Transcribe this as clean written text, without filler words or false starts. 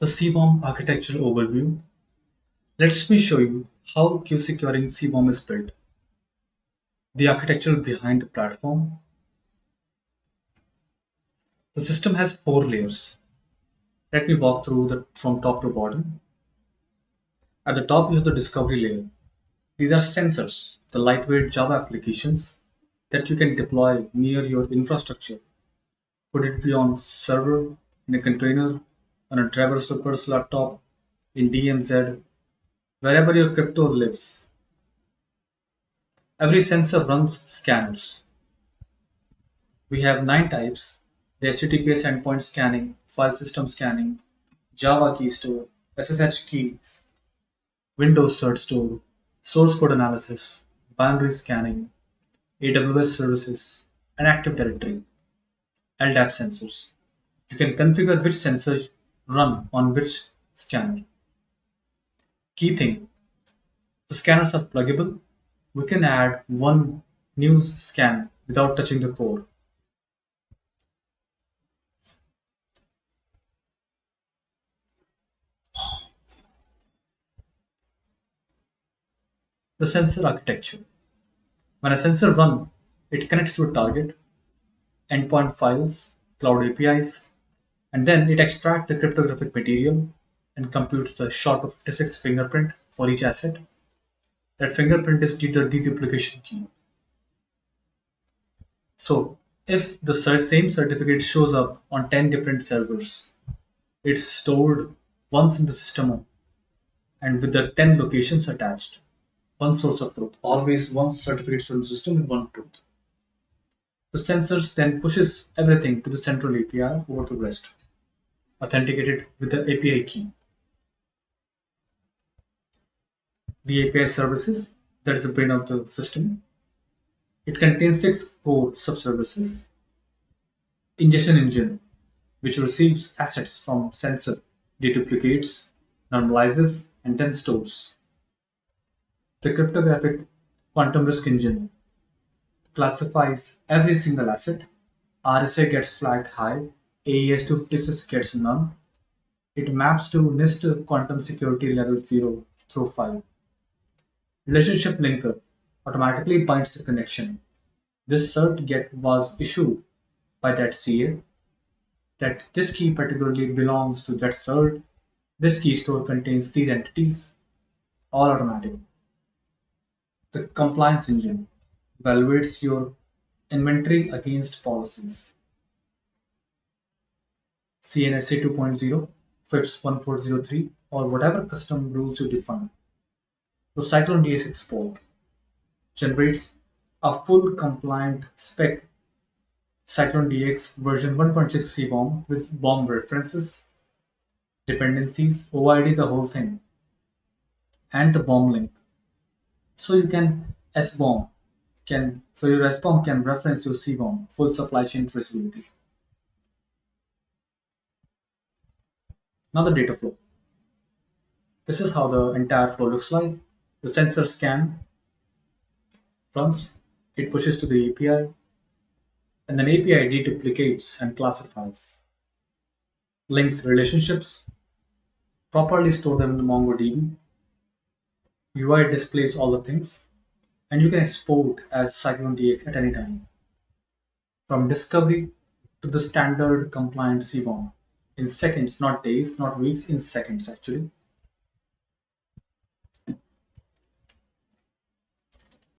The CBOM architectural overview. Let me show you how QCecuring CBOM is built. The architecture behind the platform. The system has 4 layers. Let me walk through from top to bottom. At the top, you have the discovery layer. These are sensors, the lightweight Java applications that you can deploy near your infrastructure. Could it be on server, in a container, on a developer's laptop, in DMZ, wherever your crypto lives. Every sensor runs scanners. We have 9 types: the HTTPS endpoint scanning, file system scanning, Java key store, SSH keys, Windows cert store, source code analysis, binary scanning, AWS services, and Active Directory, LDAP sensors. You can configure which sensors run on which scanner. Key thing, the scanners are pluggable. We can add one new scan without touching the core. The sensor architecture. When a sensor runs, it connects to a target, endpoint files, cloud APIs, and then it extracts the cryptographic material and computes the SHA-256 fingerprint for each asset. That fingerprint is the deduplication key. So, if the same certificate shows up on 10 different servers, it's stored once in the system and with the 10 locations attached. One source of truth. Always one certificate stored in the system with one truth. The sensors then pushes everything to the central API over the rest, authenticated with the API key. The API services, that is the brain of the system. It contains 6 core subservices. Ingestion engine, which receives assets from sensor, deduplicates, normalizes, and then stores. The cryptographic quantum risk engine classifies every single asset. RSA gets flagged high, AES 256 gets none. It maps to NIST quantum security level 0 through 5. Relationship linker automatically binds the connection. This cert get was issued by that CA that this key particularly belongs to that cert. This key store contains these entities, all automatic. The compliance engine evaluates your inventory against policies. CNSA 2.0, FIPS 1403, or whatever custom rules you define. The CycloneDX export generates a full compliant spec CycloneDX version 1.6 CBOM with BOM references, dependencies, OID, the whole thing, and the BOM link. So you can SBOM so your SBOM can reference your CBOM, full supply chain traceability. Now the data flow. This is how the entire flow looks like. The sensor scan runs, it pushes to the API, and then API deduplicates and classifies, links relationships, properly store them in the MongoDB. UI displays all the things, and you can export as CycloneDX at any time. From discovery to the standard compliant CBOM in seconds, not days, not weeks, in seconds actually.